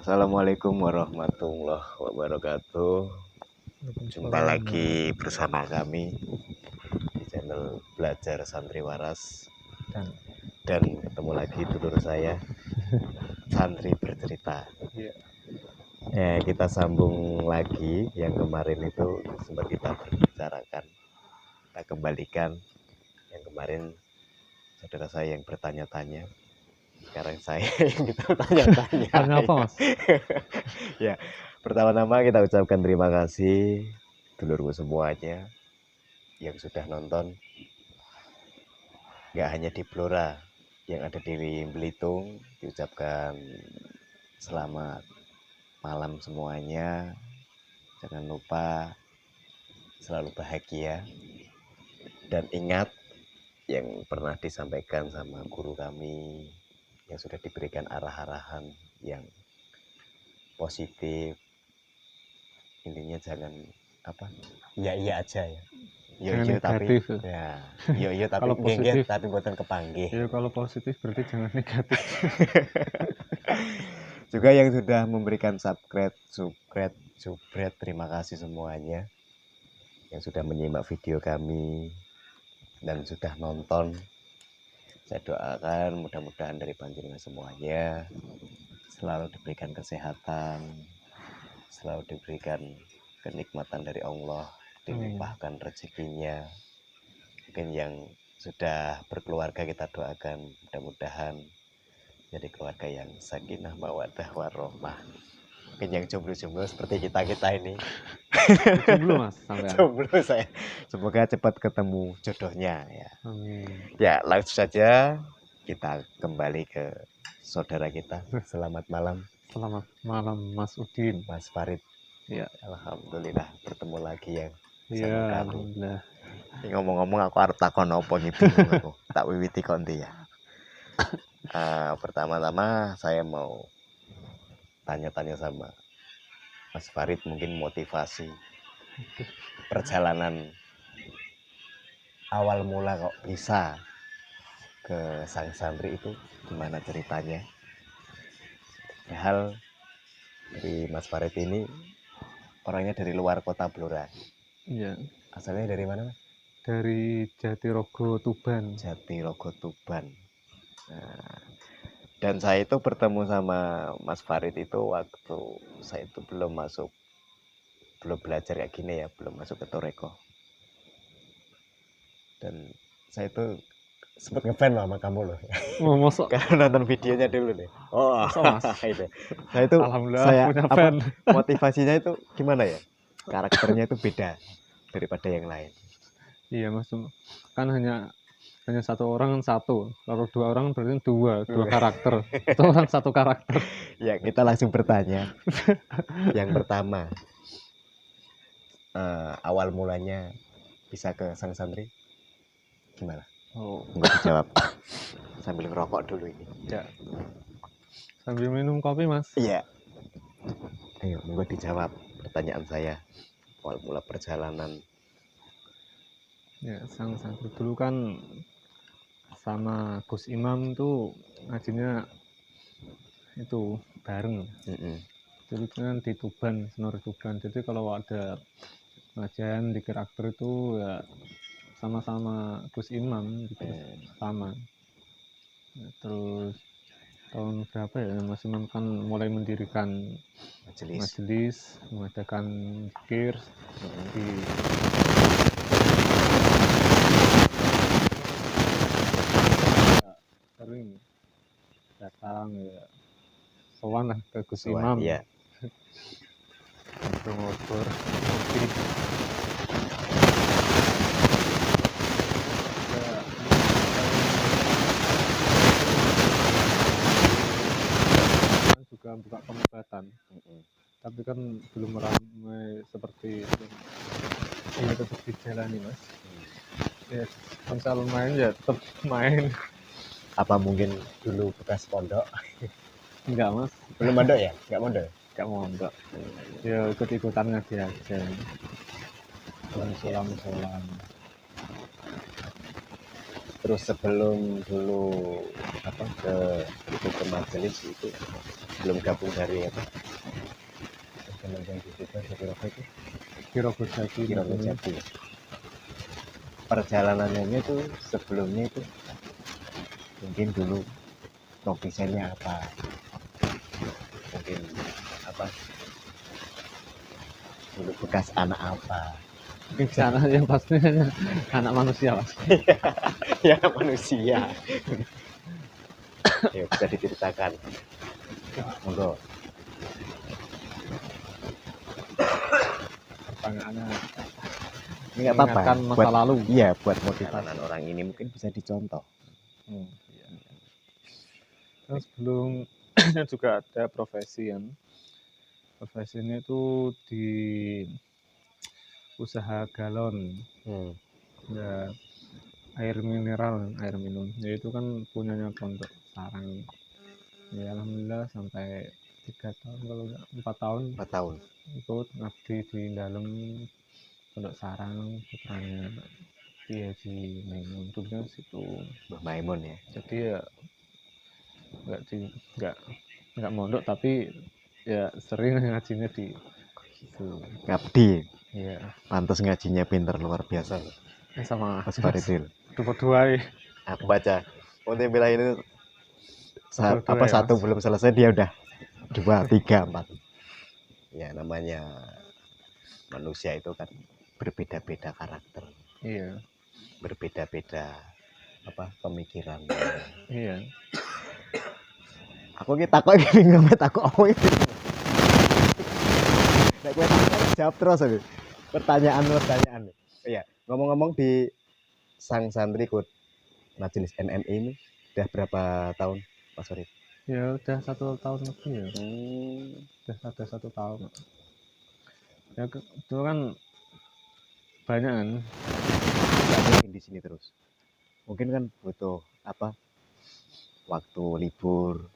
Assalamualaikum warahmatullahi wabarakatuh. Jumpa lagi bersama kami di channel Belajar Santri Waras dan ketemu lagi dulur saya Santri Bercerita. Kita sambung lagi yang kemarin itu sempat kita berbicarakan. Kita kembalikan yang kemarin saudara saya yang bertanya-tanya. Sekarang saya yang kita tanya-tanya. Kenapa, Mas? Ya, pertama-tama kita ucapkan terima kasih dulurku semuanya yang sudah nonton. Nggak hanya di Blora, yang ada di Belitung, diucapkan selamat malam semuanya. Jangan lupa selalu bahagia. Dan ingat yang pernah disampaikan sama guru kami, yang sudah diberikan arah-arahan yang positif. Intinya jangan iya aja ya. Yo tapi ya yo tapi kalau positif tapi buatan kepanggih. Ya kalau positif berarti jangan negatif. Juga yang sudah memberikan subscribe, terima kasih semuanya yang sudah menyimak video kami dan sudah nonton. Saya doakan mudah-mudahan dari panjenengan semuanya selalu diberikan kesehatan, selalu diberikan kenikmatan dari Allah, dilimpahkan rezekinya. Mungkin yang sudah berkeluarga kita doakan mudah-mudahan jadi keluarga yang sakinah mawaddah warahmah. Mungkin yang jomblo-jomblo seperti kita ini. Jomblo, Mas, sampai jomblo saya. Semoga cepat ketemu jodohnya ya. Amin. Ya, langsung saja kita kembali ke saudara kita. Selamat malam. Selamat malam, Mas Udin. Mas Farid. Ya, alhamdulillah bertemu lagi ya. Iya, alhamdulillah. Ngomong-ngomong aku arep takon apa gitu aku. Tak wiwiti konti ya. Pertama-tama saya mau tanya-tanya sama Mas Farid, mungkin motivasi perjalanan awal mula kok bisa ke sang santri itu gimana ceritanya? Hal dari Mas Farid ini orangnya dari luar kota Blora. Iya. Asalnya dari mana, Mas? Dari Jatirogo Tuban. Jatirogo Tuban. Nah, dan saya itu bertemu sama Mas Farid itu waktu saya itu belum belajar kayak gini ya, belum masuk ke Toreko. Dan saya itu sempat ngefans loh sama kamu loh. Oh, mosok. Karena nonton videonya dulu nih. Oh, Mas. itu. Saya itu punya fan. Motivasinya itu gimana ya? Karakternya itu beda daripada yang lain. Iya, Mas. Kan hanya satu orang satu. Kalau dua orang berarti dua karakter. Itu orang satu karakter. Ya, kita langsung bertanya. Yang pertama, awal mulanya bisa ke sang santri gimana? Oh, nggak dijawab. Sambil ngerokok dulu ini. Ya. Sambil minum kopi, Mas. Iya. Ayo, nggak dijawab pertanyaan saya. Awal mula perjalanan. Ya, sang santri dulu kan sama Gus Imam tuh ngajinya itu bareng. Dulu kan di Tuban, Senor Tuban. Jadi kalau ada pengajian di karakter itu ya sama-sama Gus Imam gitu. Sama. Ya, terus tahun berapa ya Mas Imam kan mulai mendirikan majelis mengadakan zikir di sering datang ya sowan lah ke Gus Imam ya. ngobrol juga buka pengobatan. Tapi kan belum ramai seperti itu. Ini tetap dijalani, Mas. Ya, misal main ya tetap main. Apa mungkin dulu bekas pondok? Enggak, Mas. Belum mondok ya? Enggak mondok? Enggak mondok. Ya ikut-ikutan ngaji aja. Musola. Terus sebelum dulu apa ke majelis itu belum gabung dari apa yang di situ Jati Rogo itu Kirogo Jati. Kirogo Jati. Perjalanannya itu sebelumnya itu mungkin dulu profesinya apa, mungkin apa dulu bekas anak apa. Mungkin sana yang pastinya anak manusia Mas. Ya manusia. Ya bisa diceritakan, monggo. Pertanyaannya Ini nggak apa-apa mengingatkan masa buat lalu. iya buat motivasi orang ini mungkin bisa dicontoh. Iya. Terus sebelum juga ada profesi kan. Profesinya itu di usaha galon. Ya, air mineral, air minum. Ya itu kan punyanya Pondok Sarang. Ya alhamdulillah sampai 3 tahun kalau enggak 4 tahun 4 tahun ikut ngabdi di dalam Pondok Sarang putranya Ki Haji Maimun dulunya situ. Mbah Maimun ya. Jadi ya nggak mondok tapi ya sering ngajinya di situ. Ngabdi. Iya. Pantas ngajinya pinter luar biasa loh. Sama Mas Faridil. dua-dua Aku baca. Untuk bilang ini Dua-dua ya, satu Mas. belum selesai dia udah 2, 3, 4. Ya namanya manusia itu kan berbeda-beda karakter. Iya. Berbeda-beda apa pemikiran. Iya. Aku kita kok bingung takut apa itu. Nek kowe takut jawab terus aku. Pertanyaan. Iya, ngomong-ngomong di sang santri ikut majelis NMI ini udah berapa tahun, Mas Farid? Ya udah 1 tahun lebih ya. Udah ada 1 tahun. Ya itu kan banyak kan. Nggak mungkin di sini terus. Mungkin kan butuh apa? Waktu libur,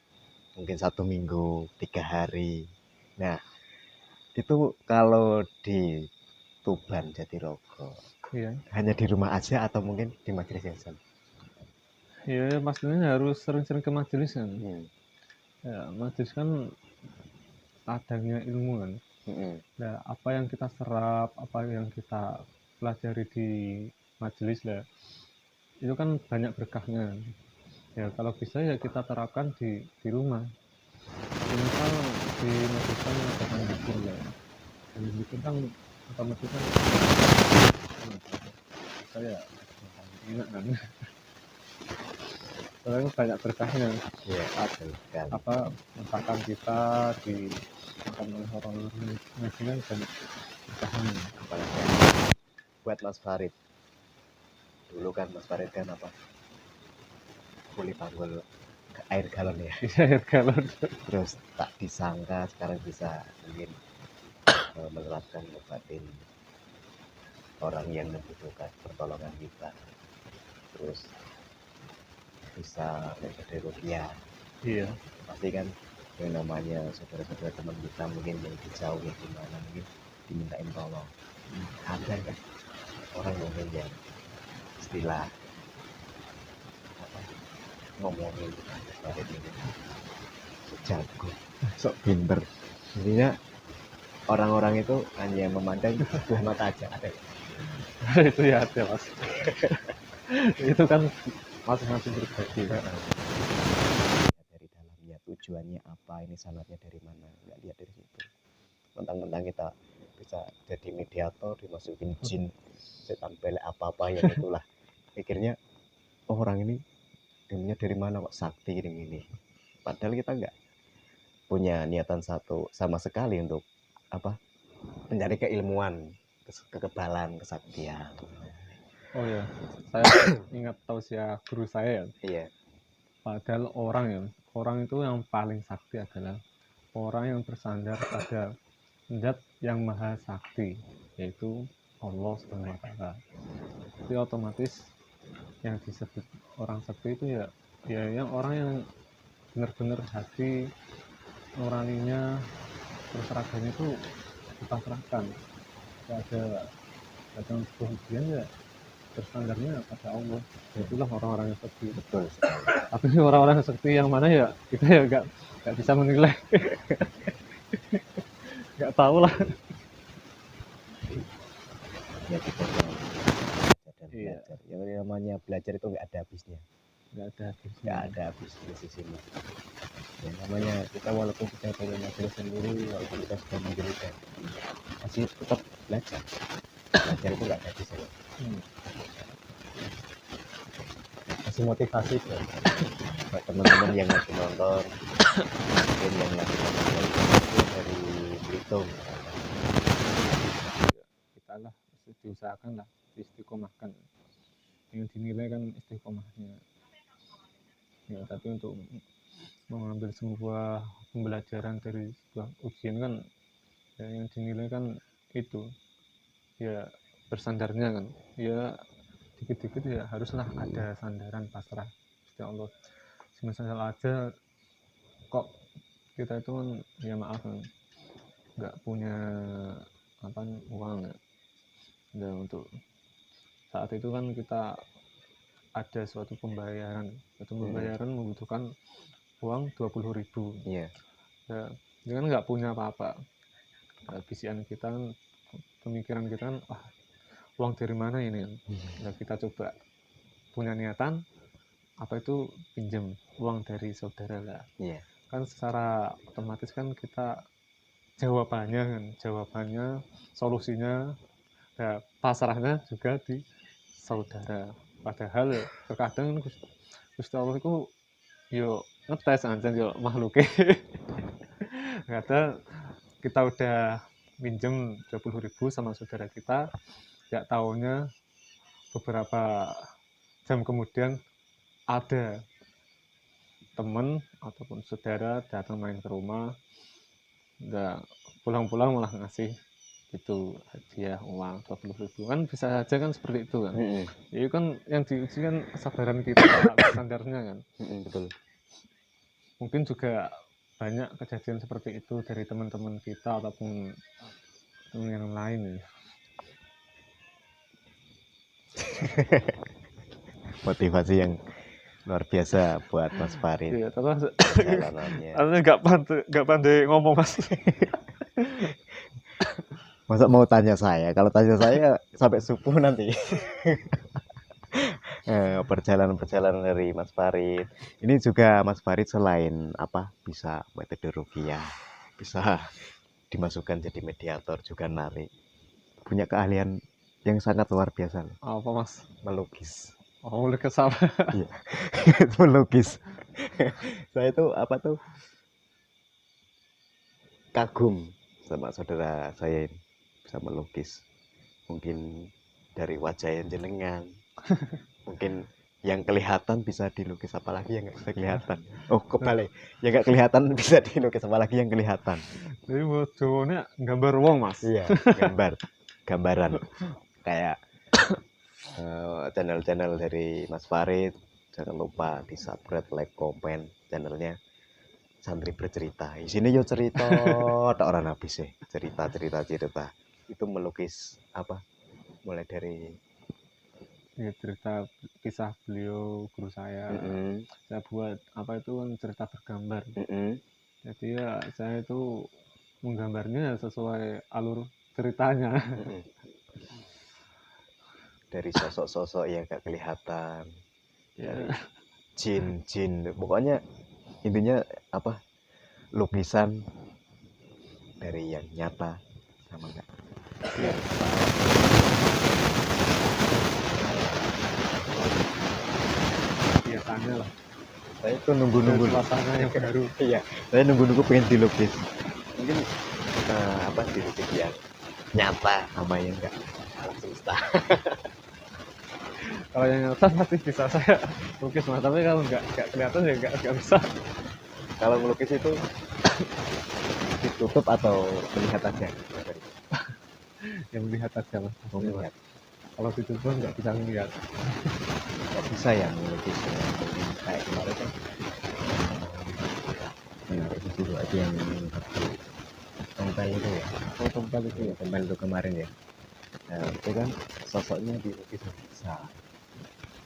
mungkin 1 minggu, 3 hari. Nah, itu kalau di Tuban Jatirogo, Iya. hanya di rumah aja atau mungkin di majelis yayasan? Ya pastinya harus sering-sering ke majelis kan. Ya majelis kan ladangnya ilmu kan. Nah, apa yang kita serap, apa yang kita pelajari di majelis lah, itu kan banyak berkahnya. Ya kalau bisa ya kita terapkan di rumah. Misal di majelis kan ada zikir ya. Dari zikir kan otomatis kan saya enak kan. Soalnya banyak berkahnya. Iya, betul sekali. Apa misalkan kita di makan orang ngaji kan banyak berkahnya. Apalagi buat Mas Farid. Dulu kan Mas Farid kan apa? Kuli panggul air galon ya. Air galon. Terus tak disangka sekarang bisa mungkin menerapkan obatin orang yang membutuhkan pertolongan kita. Terus bisa dari rupiah. Iya. Pasti kan yang namanya saudara-saudara teman kita mungkin yang jauh ya gimana mungkin dimintain tolong. Ada kan orang mungkin yang istilah apa ngomongin Farid ini jago, sok pinter. Intinya orang-orang itu hanya memandang sebelah mata aja ada. Itu ya ada Mas. Itu kan masing-masing berbagi. Dari dalamnya tujuannya apa, ini sanatnya dari mana, nggak lihat dari situ. Mentang-mentang kita bisa jadi mediator, dimasukin jin, setan pelek apa-apa yang itulah. Pikirnya oh, orang ini ilmunya dari mana kok sakti gini-gini. Padahal kita nggak punya niatan satu sama sekali untuk apa mencari keilmuan, kekebalan, kesaktian. Oh ya, saya ingat tausiah guru saya ya. Iya. Padahal orang itu yang paling sakti adalah orang yang bersandar pada zat yang maha sakti, yaitu Allah Subhanahu wa Ta'ala. Jadi otomatis yang disebut orang sakti itu ya yang orang yang benar-benar hati nuraninya terus raganya itu kita serahkan. Gak ada sebuah ujian ya bersandarnya pada Allah. Itulah orang-orang yang sakti. Betul sekali. Tapi orang-orang yang sakti yang mana ya kita ya nggak bisa menilai. Nggak tahu lah. Ya kita belajar dan Iya. belajar. Yang namanya belajar itu nggak ada habisnya. Nggak ada habisnya. Nggak ada habis di sini. Ya namanya kita walaupun kita punya majelis sendiri, walaupun kita sudah menjadikan, masih tetap belajar. Belajar itu nggak ada habisnya. Masih motivasi buat teman-teman yang lagi nonton, mungkin yang lagi nonton dari Belitung. Kita lah diusahakan lah, istiqomahkan. Yang dinilai kan istiqomahnya. Ya, tapi untuk mengambil sebuah pembelajaran dari sebuah ujian kan ya, yang dinilai kan itu ya bersandarnya kan ya dikit-dikit ya haruslah ada sandaran pasrah ya Allah. Semisal aja kok kita itu kan ya maaf kan nggak punya uang ya untuk saat itu kan kita ada suatu pembayaran membutuhkan uang 20.000. Iya. Ya, dia kan nggak punya apa-apa. Bisikan kita kan, pemikiran kita kan, uang dari mana ini? Nah, kita coba punya niatan apa itu pinjam uang dari saudara lah. Iya. Kan secara otomatis kan kita jawabannya, solusinya, ya, pasrahnya juga di saudara. Padahal terkadang Gusti Allah itu yo ngetes aja yo makhluknya. Kadang kita udah minjem 20.000 sama saudara kita, nggak taunya beberapa jam kemudian ada teman ataupun saudara datang main ke rumah, nggak pulang-pulang malah ngasih itu hadiah uang 20.000 kan bisa saja kan seperti itu kan. Itu kan yang diuji kan kesabaran kita standarnya kan. Betul. Mungkin juga banyak kejadian seperti itu dari teman-teman kita ataupun teman yang lain ya. Motivasi yang luar biasa buat Mas Farid. Iya, terus perjalanannya. artinya nggak pandai ngomong Mas. Masa mau tanya saya? Kalau tanya saya sampai subuh nanti. Perjalanan dari Mas Farid. Ini juga Mas Farid selain bisa metode rupiah, bisa dimasukkan jadi mediator juga narik. Punya keahlian yang sangat luar biasa. Apa Mas? Melukis. Oh, melukis apa? Iya. Melukis. Saya itu kagum sama saudara saya ini bisa melukis. Mungkin dari wajah yang jenengan. Mungkin yang kelihatan bisa dilukis, apalagi yang nggak bisa kelihatan. Oh, kebalik. Yang nggak kelihatan bisa dilukis, apalagi yang kelihatan. Jadi buat cowoknya gambar wong Mas. Iya, gambaran. Kayak channel-channel dari Mas Farid. Jangan lupa di subscribe, like, komen channelnya Santri Bercerita. Di sini yo cerita, tak orang habis sih. Cerita. Itu melukis mulai dari ya, cerita kisah beliau guru saya. Saya buat itu kan cerita bergambar. Jadi ya saya itu menggambarnya sesuai alur ceritanya. Dari sosok-sosok yang gak kelihatan, dari jin, pokoknya intinya lukisan dari yang nyata sama enggak. Biasanya lah. Saya itu nunggu suasana yang baru. Iya, saya nunggu pengen dilukis. Mungkin dilukis yang nyata sama yang enggak semesta. Kalau yang nyata pasti bisa saya lukis Mas, tapi kalau nggak kelihatan ya nggak bisa. Kalau melukis itu ditutup atau melihat aja? Yang melihat aja Mas. Melihat. Kalau ditutup nggak bisa melihat. Nggak bisa ya melukis kayak kemarin kan. Itu juga aja yang tempel itu ya. Oh, tempel itu ya. Tempel itu kemarin ya. Nah, itu kan sosoknya dilukis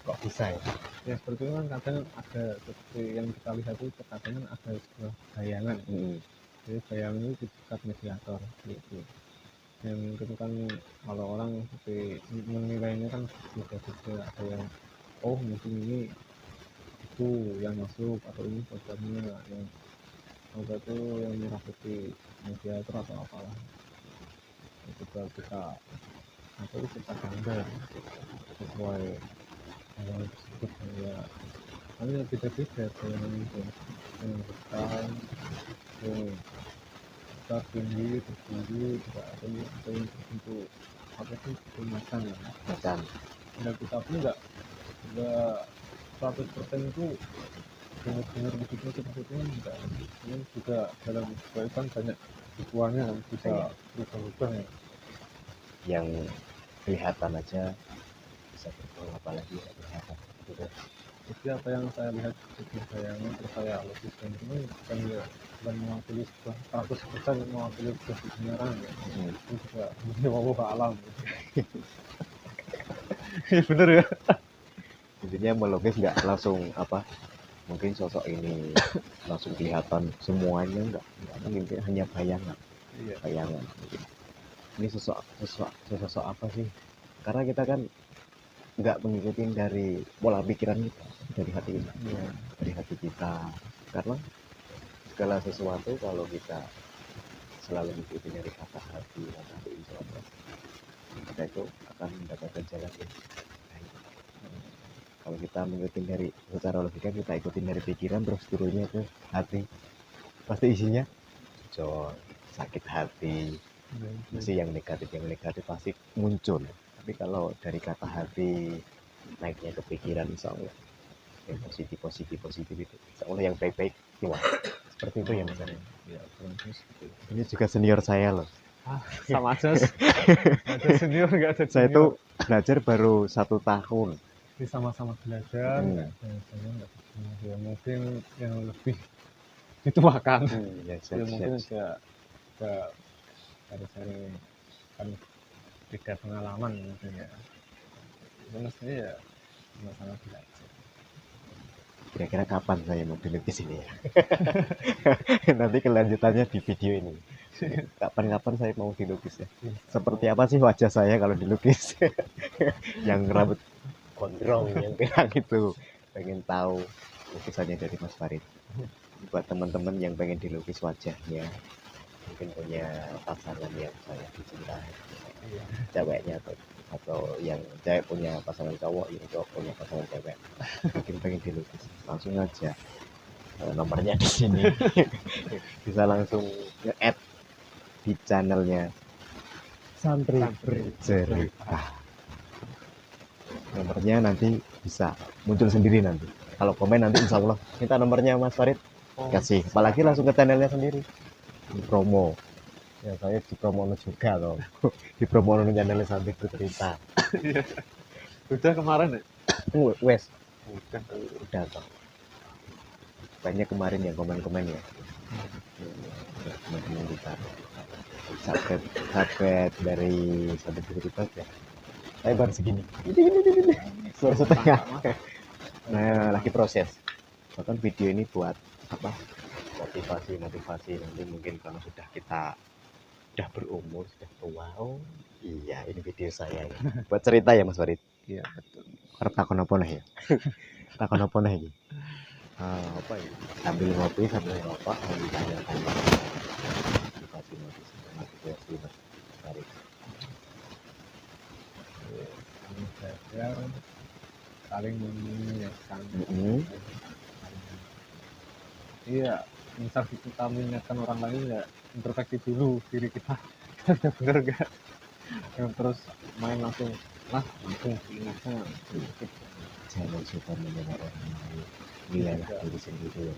kok bisa ya? Ya seperti itu kan kadang ada seperti yang kita lihat itu kadang kan ada sebuah bayangan. Jadi bayangan itu dekat mediator gitu. Yang itu kan kalau orang seperti menilainya kan beda-beda, ada yang mungkin ini itu yang masuk atau ini programnya yang itu yang merah putih mediator atau apalah. Coba kita kita gambar sesuai yang tersebut ya. Hanya beda-beda bayangan itu yang besar, yang besar tinggi, tertinggi, tidak ada yang tertentu apa sih macan ya. Dan kita pun nggak 100% itu benar-benar begitu seperti itu enggak. Ini juga dalam kebaikan banyak hubungannya kan bisa berubah-ubah ya. Yang kelihatan aja bisa berubah, apalagi yang kelihatan gitu. Jadi apa yang saya lihat di bayangan terus saya lukiskan ini bukan mewakili sebuah 100% mewakili sebuah kebenaran ya. Itu juga wallahu alam. Bener ya. Intinya melukis nggak langsung mungkin sosok ini langsung kelihatan semuanya, enggak mungkin, hanya bayangan. Bayangan ini sosok apa sih, karena kita kan nggak mengikuti dari pola pikiran kita, dari hati kita. Dari hati kita, karena segala sesuatu kalau kita selalu mengikuti dari kata hati insya Allah kita itu akan mendapatkan jalan yang baik. Kalau kita mengikuti dari secara logika, kita ikutin dari pikiran terus turunnya ke hati, pasti isinya joy, sakit hati, mesti yang negatif pasti muncul. Tapi kalau dari kata hati naiknya ke pikiran, insya Allah yang positif itu, insya Allah yang baik-baik keluar. Seperti itu ya Mas. Ya, ini juga senior saya loh. Sama aja. Ada senior nggak ada junior. Saya tuh belajar baru 1 tahun. Jadi sama-sama belajar, ya mungkin yang lebih dituakan. Ya mungkin juga cari kan beda pengalaman mungkin ya. Mestinya ya sama-sama belajar. Kira-kira kapan saya mau dilukis ini ya? Nanti kelanjutannya di video ini. Kapan-kapan saya mau dilukis ya. Seperti apa sih wajah saya kalau dilukis? Yang rambut gondrong, yang pirang itu. Pengen tahu lukisannya dari Mas Farid. Buat teman-teman yang pengen dilukis wajahnya, mungkin punya pasangan yang saya dicintai, ceweknya atau yang cewek punya pasangan cowok, yang cowok punya pasangan cewek, mungkin pengen dilukis, langsung aja nomornya di sini. Bisa langsung nge-add di channelnya Santri Bercerita. Nomornya nanti bisa muncul sendiri nanti. Kalau komen nanti insya Allah minta nomornya Mas Farid, kasih. Apalagi langsung ke channelnya sendiri. Di promo. Ya saya di promo juga loh. Di promo channelnya Santri Bercerita. Udah kemarin ya? Wes. Udah toh. Banyak kemarin yang komen-komen ya. Teman-teman kita. Subscribe dari Santri Bercerita ya. Saya baru segini. Baru setengah. Nah, lagi proses. Bahkan video ini buat motivasi nanti mungkin kalau kita sudah berumur, sudah tua. Oh iya, ini video saya ya. Buat cerita ya Mas Farid. Iya betul. Arep takon apa nih ya? Takon apa nih iki? Apa ya? Sambil ngopi sambil ngerokok sambil tanya-tanya. Motivasi Mas Farid. Belajar saling mengingatkan. Iya, misal kita mengingatkan orang lain ya introspeksi dulu diri kita. Kita bener gak? Yang terus main langsung diingatkan. Jangan suka mendengar orang lain. Nilailah diri sendiri.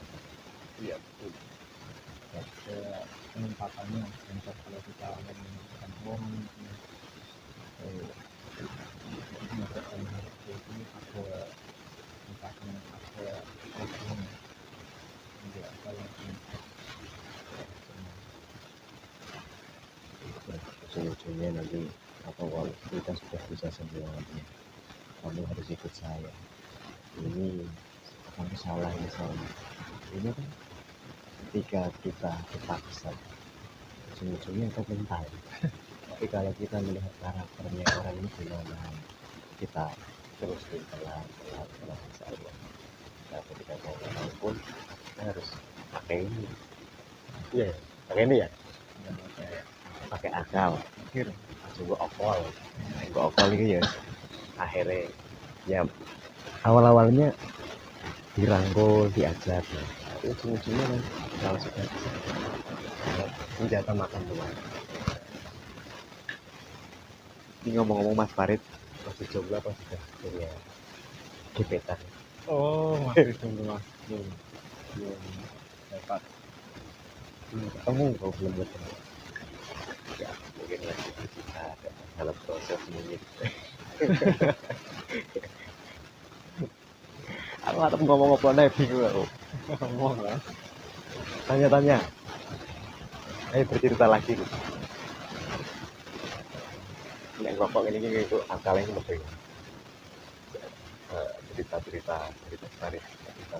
Iya betul. Ada penempatannya. Misal kalau kita mengingatkan orang, ujung-ujungnya nanti kalau kita sudah bisa semuanya, kamu harus ikut saya, ini kamu salah, ini salah. Ini kan ketika kita dipaksa ujung-ujungnya akan mental. Tapi kalau kita melihat karakternya orang ini gimana, kita terus pelan insya Allah. Nah, ketika mau tahu pun kita harus pakai ini. Iya, pakai ini ya. Pakai akal. Coba okol gitu ya. Akhirnya ya awal-awalnya dirangkul, diajak. Nah, ujung-ujungnya kan kalau sudah senjata makan tuan. Ini ngomong-ngomong Mas Farid, masih jomblo apa sudah punya gebetan? Oh, masih jomblo Mas. Belum dapat. Belum ketemu, kau belum ketemu. Ya, mungkin lagi kita dalam proses ini. Aku nggak tahu ngomong apa nih, bingung aku. Ngomong lah. Tanya-tanya. Ayo bercerita lagi. Nek rokok ini itu akalnya lebih. Cerita Farid, cerita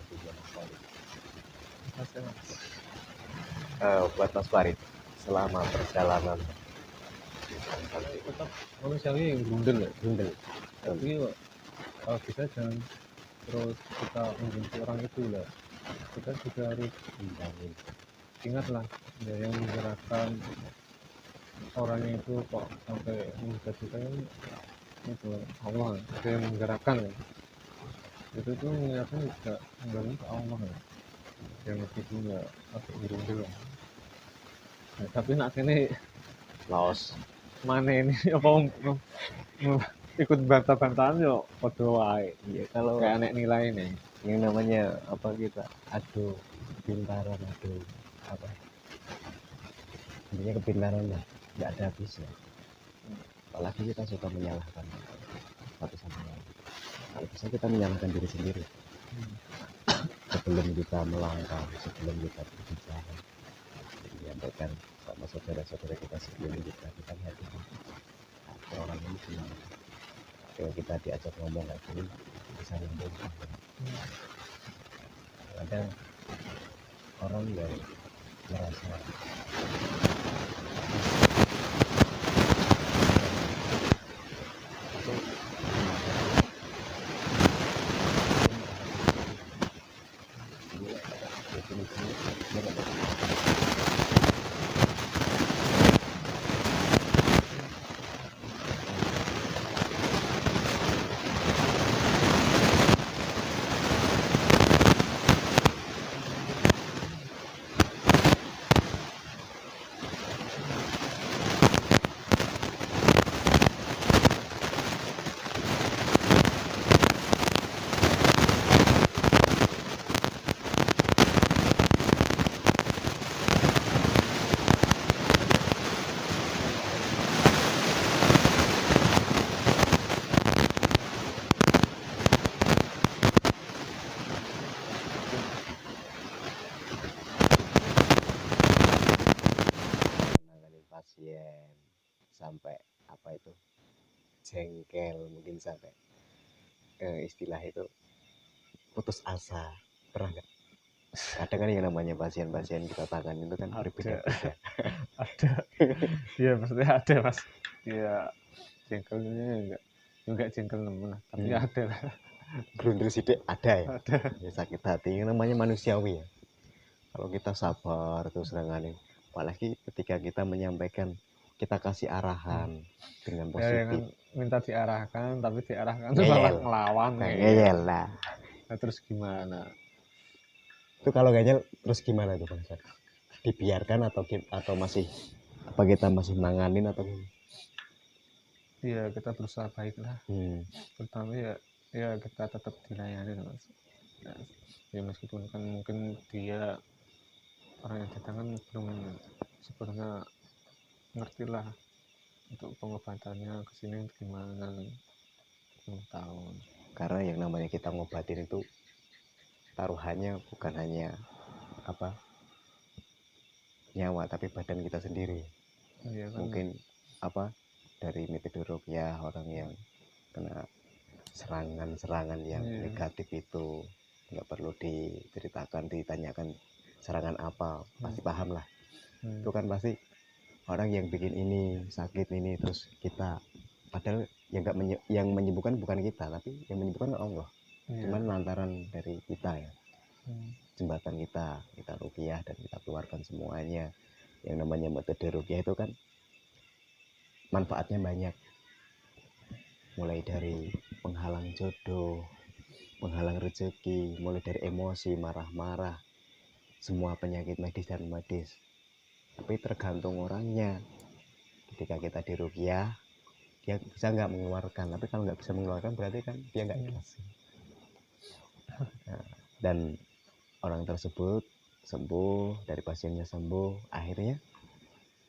Mas Farid. Buat Mas Farid, selama perjalanan Tetap manusiawi yang grundel ya. Tapi kalau bisa jangan terus kita membenci orang itu lah. Kita juga harus ingatlah ya, yang menggerakkan orangnya itu kok sampai menghujat kita kan itu Allah itu yang menggerakkan ya. Itu tuh niatnya juga kembali ke Allah ya, yang meskipun ya agak grundel lah. Nah, tapi nak ini Laos mana ini apa ikut bantah-bantahan yo padha wae. ya, kalau Kayak anek nilai nih. yang namanya apa kita aduh pintaran, aduh apa intinya kepintaran lah, nggak ada habisnya. Apalagi kita suka menyalahkan satu sama lain. Kalau bisa kita menyalahkan diri sendiri sebelum kita melangkah, sebelum kita berbicara, menyampaikan sama saudara-saudara kita sebelum kita hati orang ini gimana. Kalau kita diajak ngomong kayak gini bisa nyambung. Ada orang yang merasa menangani pasien sampai apa itu jengkel, mungkin sampai istilah itu putus asa. Pernah nggak? Kadang kan yang namanya pasien-pasien kita tangani itu kan berbeda-beda. Ada. Iya maksudnya ada mas. Iya jengkelnya enggak jengkel nemen lah. Tapi ada lah. Grundel sidik ada ya. Ada. Ya, sakit hati yang namanya manusiawi ya. Kalau kita sabar terus nangani, apalagi ketika kita menyampaikan, kita kasih arahan dengan Ya positif. kan minta diarahkan tapi diarahkan tuh malah ngelawan ngeyel lah. Nah, terus gimana? Itu kalau ngeyel terus gimana tuh Bang? Dibiarkan atau masih apa kita masih nanganin atau gimana? Iya kita berusaha baik lah. Pertama ya kita tetap dilayani mas. Nah, ya meskipun kan mungkin dia orang yang datang kan belum sebenarnya ngerti lah untuk pengobatannya kesini gimana, belum tahu. Karena yang namanya kita ngobatin itu taruhannya bukan hanya apa nyawa tapi badan kita sendiri. Iya kan? Mungkin apa dari metode ruqyah orang yang kena serangan-serangan yang negatif itu nggak perlu diceritakan, ditanyakan serangan apa, pasti paham lah. Itu kan pasti orang yang bikin ini sakit ini, terus kita padahal yang menyembuhkan bukan kita, tapi yang menyembuhkan Allah. Cuman lantaran dari kita ya, jembatan kita ruqyah dan kita keluarkan semuanya. Yang namanya metode ruqyah itu kan manfaatnya banyak, mulai dari penghalang jodoh, penghalang rezeki, mulai dari emosi, marah-marah, semua penyakit medis dan medis. Tapi tergantung orangnya. Ketika kita di ruqyah, dia bisa nggak mengeluarkan. Tapi kalau nggak bisa mengeluarkan berarti kan dia nggak ikhlas. Nah, dan orang tersebut sembuh, dari pasiennya sembuh, akhirnya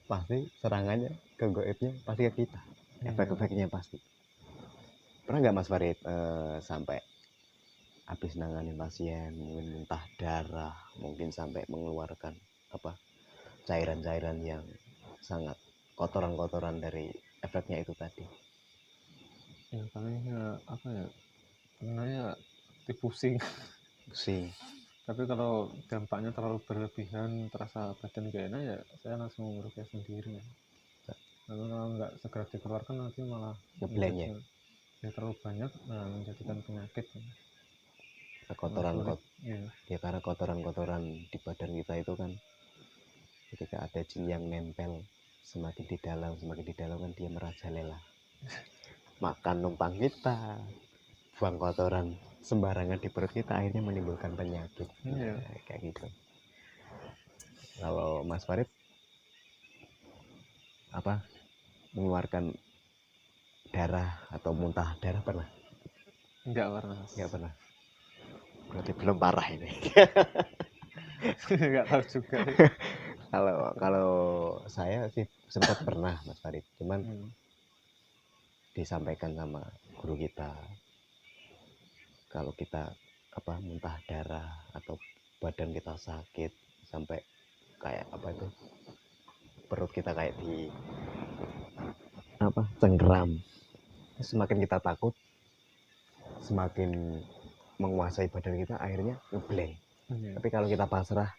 pasti serangannya ke goibnya pasti ke kita. Efek-efeknya pasti. Pernah nggak Mas Farid sampai habis nanganin pasien, mungkin muntah darah, mungkin sampai mengeluarkan cairan-cairan yang sangat kotoran-kotoran dari efeknya itu tadi? Ya paling pernah ya pusing. Tapi kalau dampaknya terlalu berlebihan, terasa badan gak enak, ya saya langsung ruqyah sendiri. Lalu kalau nggak segera dikeluarkan nanti malah ngeblend ya terlalu banyak, menjadikan penyakit. Karena kotoran-kotoran di badan kita itu kan, ketika ada jin yang nempel semakin di dalam kan dia merajalela, makan numpang kita, buang kotoran sembarangan di perut kita, akhirnya menimbulkan penyakit. Kayak gitu. Kalau Mas Farid mengeluarkan darah atau muntah darah pernah? Enggak pernah. Berarti belum parah ini. Enggak tahu juga. Kalau saya sih sempat pernah Mas Farid, cuman disampaikan sama guru kita, kalau kita muntah darah atau badan kita sakit sampai kayak perut kita kayak di cengkeram, semakin kita takut, semakin menguasai badan kita, akhirnya ngeblank. Tapi kalau kita pasrah,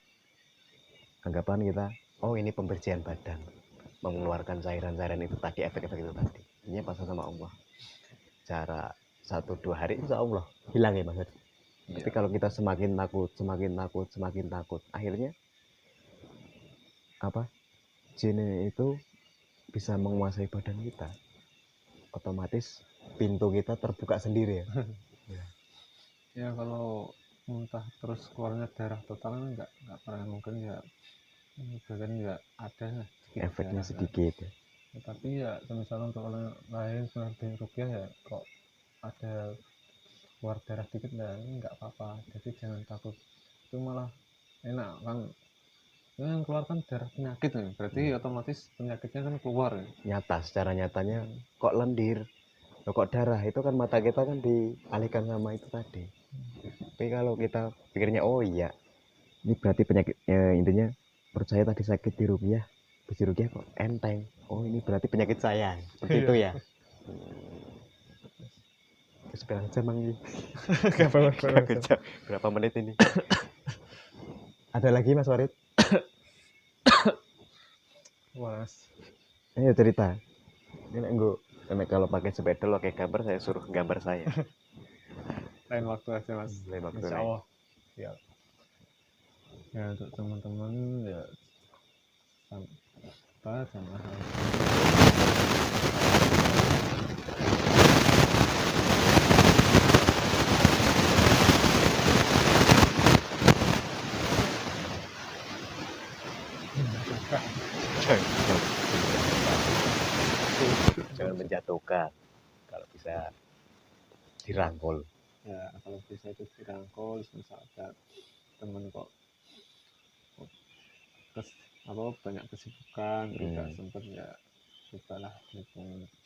anggapan kita, oh ini pembersihan badan, mengeluarkan cairan-cairan itu tadi, efek-efek itu tadi, ini pasrah sama Allah. Cara 1-2 hari insya Allah hilang ya Mas. Tapi kalau kita semakin takut, akhirnya jin itu bisa menguasai badan kita, otomatis pintu kita terbuka sendiri ya. Ya kalau muntah terus keluarnya darah total nggak pernah, mungkin ya bahkan nggak ada efeknya sedikit ya. Tapi ya misalnya untuk orang lain seperti ruqyah ya, kok ada keluar darah dikit ya nggak apa-apa, jadi jangan takut, itu malah enak kan. Yang keluar kan darah penyakit ya, berarti otomatis penyakitnya kan keluar ya. Nyata, secara nyatanya kok lendir, kok darah, itu kan mata kita kan dialihkan sama itu tadi. Tapi kalau kita pikirnya oh iya ini berarti penyakitnya, intinya percaya tadi sakit di ruqyah kok enteng, oh ini berarti penyakit saya, seperti itu ya. Sekarang jam ini berapa menit ini? Ada lagi Mas Farid? Was. Ayo cerita. Ini kalau pakai sepeda pakai gambar, saya suruh gambar saya. Lain waktu aja Mas. Insya Allah. Siap. Ya untuk teman-teman ya sama hal. Jangan menjatuhkan, kalau bisa dirangkul. Ya kalau bisa itu dirangkul, misal ada teman kok banyak kesibukan, tidak sempat, ya cobalah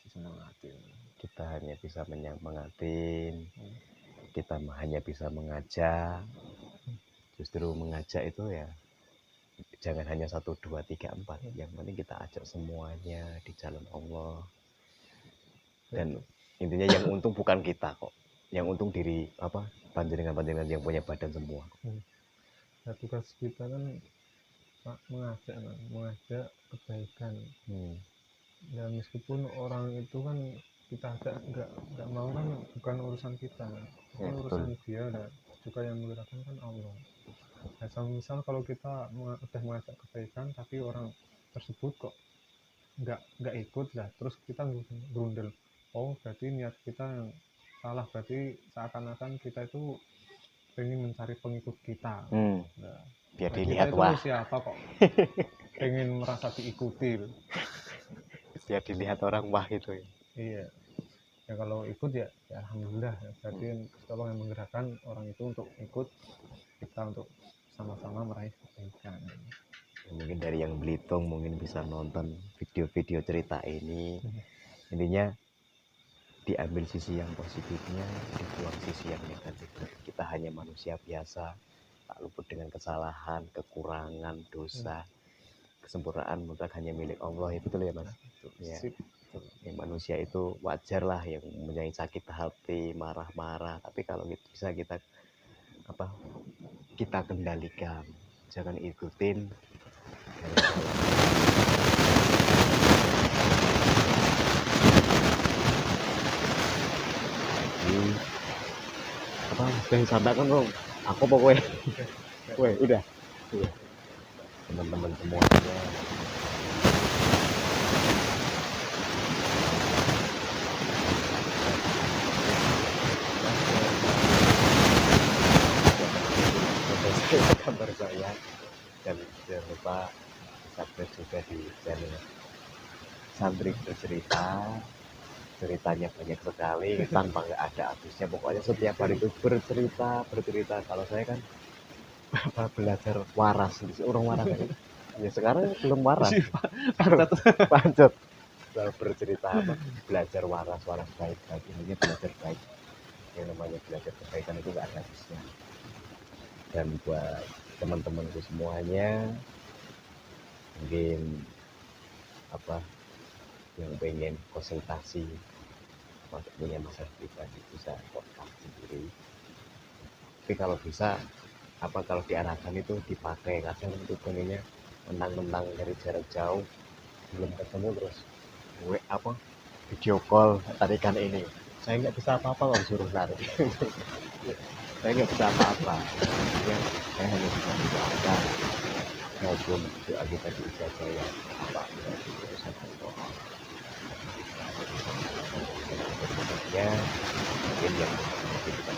disemangatin. Kita hanya bisa menyemangatin, kita hanya bisa mengajak. Justru mengajak itu ya jangan hanya 1, 2, 3, 4, yang penting kita ajak semuanya di jalan Allah. Dan intinya yang untung bukan kita kok, yang untung diri panjenengan yang punya badan semua. Nah, tugas kita kan mengajak kebaikan. Ya meskipun orang itu kan kita ajak nggak mau kan bukan urusan kita, itu urusan dia, dan juga yang menggerakkan kan Allah. Nah, misal kalau kita udah mengajak kebaikan tapi orang tersebut kok nggak ikut lah, terus kita grundel, oh berarti niat kita yang salah, berarti seakan-akan kita itu pengen mencari pengikut kita. Nah, biar kita dilihat itu wah siapa kok pengen merasa diikuti. Biar dilihat orang wah itu ya. Iya ya, kalau ikut ya alhamdulillah, berarti Allah yang menggerakkan orang itu untuk ikut kita untuk sama-sama meraih kebaikan. Mungkin dari yang Belitung mungkin bisa nonton video-video cerita ini. Intinya diambil sisi yang positifnya, dibuang sisi yang negatif. Kita hanya manusia biasa, tak luput dengan kesalahan, kekurangan, dosa. Kesempurnaan mutlak hanya milik Allah, itu tuh ya Mas. Ya. Yang manusia itu wajar lah yang mempunyai sakit hati, marah-marah, tapi kalau bisa kita kendalikan, jangan ikutin pengen sampaikan dong, aku pokoknya udah teman-teman semuanya. Kabar saya, dan jangan lupa subscribe juga di channel Santri Bercerita. Ceritanya banyak sekali tanpa nggak ada habisnya, pokoknya setiap hari itu bercerita. Kalau saya kan belajar waras, orang waras kan? Ya sekarang belum waras, pancet bercerita belajar waras baik, ini belajar baik. Yang namanya belajar kebaikan itu nggak ada habisnya. Dan buat teman-temanku semuanya, mungkin yang pengen konsultasi, punya masalah pribadi, bisa kontak sendiri. Tapi kalau bisa kalau diarahkan itu dipakai. Kadang itu pengennya menang dari jarak jauh, belum ketemu, terus video call, tarikan ini, saya nggak bisa apa-apa kalau suruh lari. Saya nggak bisa apa-apa ya, saya hanya bisa mendoakan, maupun doa kita diijabah ya apa ya, mungkin yang kita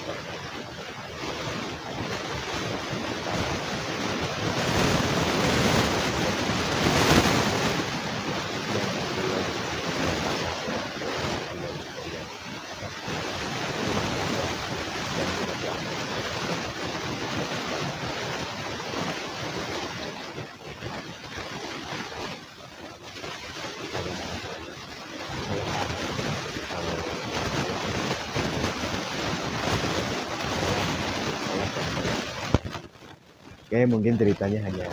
Oke, mungkin ceritanya hanya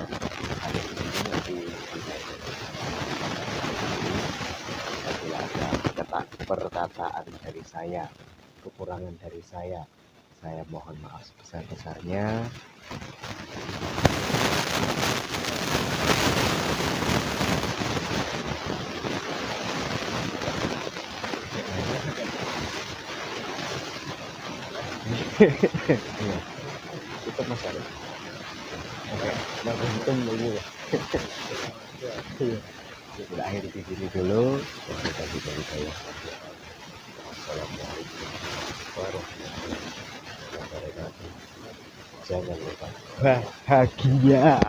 ada di sini. Nanti bila ada perkataan dari saya, kekurangan dari saya mohon maaf sebesar-besarnya. Itu masalah. Oke, untung dulu ya. Sudah akhir di sini dulu. Dari saya. Assalamualaikum warahmatullahi wabarakatuh. Jangan lupa bahagia.